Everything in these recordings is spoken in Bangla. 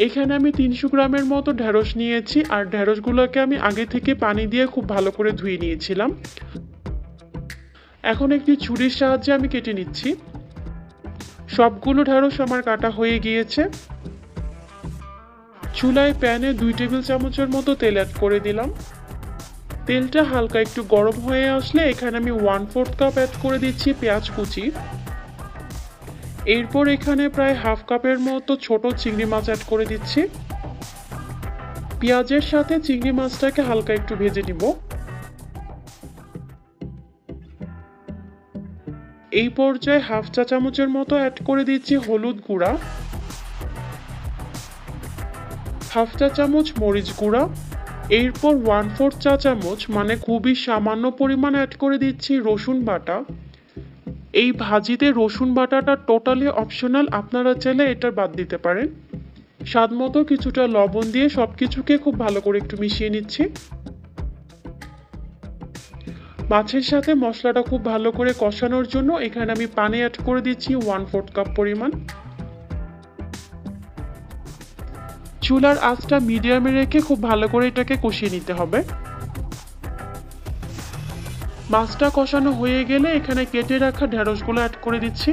এখানে আমি 300 গ্রামের মতো ঢেঁড়স নিয়েছি, আর ঢেঁড়সগুলোকে আমি আগে থেকে পানি দিয়ে খুব ভালো করে ধুয়ে নিয়েছিলাম। এখন একটি ছুরির সাহায্যে আমি কেটে নিচ্ছি। সবগুলো ঢেঁড়স আমার কাটা হয়ে গিয়েছে। চুলায় প্যানে 2 টেবিল চামচের মতো তেল অ্যাড করে দিলাম। তেলটা হালকা একটু গরম হয়ে আসলে এখানে আমি 1/4 কাপ অ্যাড করে দিচ্ছি পেঁয়াজ কুচি। এরপর এখানে প্রায় হাফ কাপের মতো ছোট চিংড়ি মাছ অ্যাড করে দিচ্ছি। পেঁয়াজের সাথে চিংড়ি মাছটাকে হালকা একটু ভেজে নিব। এই পর্যায়ে হাফ চা চামচের মতো অ্যাড করে দিচ্ছি হলুদ গুঁড়া, হাফ চা চামচ মরিচ গুঁড়া। এরপর 1/4 চা চামচ মানে খুবই সামান্য পরিমাণ অ্যাড করে দিচ্ছি রসুন বাটা। এই ভাজিতে রসুন বাটাটা টোটালি অপশনাল, আপনারা চাইলে এটা বাদ দিতে পারেন। স্বাদ মতো কিছুটা লবণ দিয়ে সবকিছুকে খুব ভালো করে একটু মিশিয়ে নিচ্ছি। মাছের সাথে মশলাটা খুব ভালো করে কষানোর জন্য এখানে আমি পানি অ্যাড করে দিচ্ছি 1/4 কাপ পরিমাণ। চুলার আঁচটা মিডিয়ামে রেখে খুব ভালো করে এটাকে কষিয়ে নিতে হবে। মাছটা কষানো হয়ে গেলে এখানে কেটে রাখা ঢেঁড়সগুলো অ্যাড করে দিচ্ছি।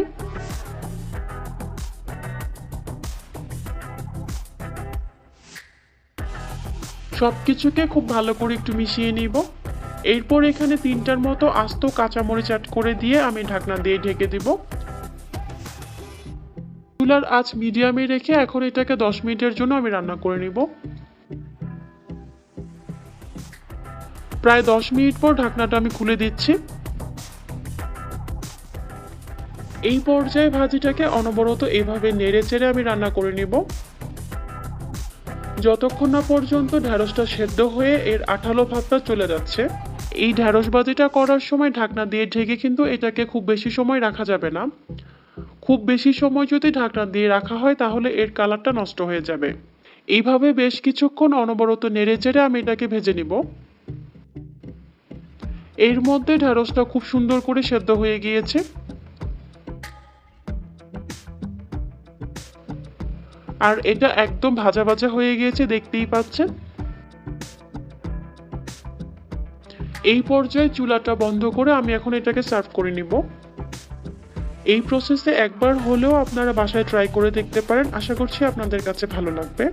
সবকিছুকে খুব ভালো করে একটু মিশিয়ে নিব। এরপর এখানে 3টার মতো আস্ত কাঁচামরিচ অ্যাড করে দিয়ে আমি ঢাকনা দিয়ে ঢেকে দিব। চুলার আঁচ মিডিয়ামে রেখে এখন এটাকে 10 মিনিটের জন্য আমি রান্না করে নিব। প্রায় 10 মিনিট পর ঢাকনাটা আমি খুলে দিচ্ছি। এই পর্যায়ে ভাজিটাকে অনবরত এভাবে নেড়ে চেড়ে আমি রান্না করে নিব, যতক্ষণ না পর্যন্ত ঢেঁড়সটা সেদ্ধ হয়ে এর আঠালো ভাবটা চলে যাচ্ছে। এই ঢেঁড়স ভাজিটা করার সময় ঢাকনা দিয়ে ঢেকে কিন্তু এটাকে খুব বেশি সময় রাখা যাবে না। খুব বেশি সময় যদি ঢাকনা দিয়ে রাখা হয় তাহলে এর কালারটা নষ্ট হয়ে যাবে। এইভাবে বেশ কিছুক্ষণ অনবরত নেড়ে চেড়ে আমি এটাকে ভেজে নিব। এর মধ্যে ঢেঁড়সটা খুব সুন্দর করে সেদ্ধ হয়ে গিয়েছে। আর এটা একদম ভাজা ভাজা হয়ে গিয়েছে, দেখতেই পাচ্ছেন। এই পর্যায়ে চুলাটা বন্ধ করে আমি এখন এটাকে সার্ভ করে নিব। এই প্রসেসে একবার হলেও আপনারা বাসায় ট্রাই করে দেখতে পারেন, আশা করছি আপনাদের কাছে ভালো লাগবে।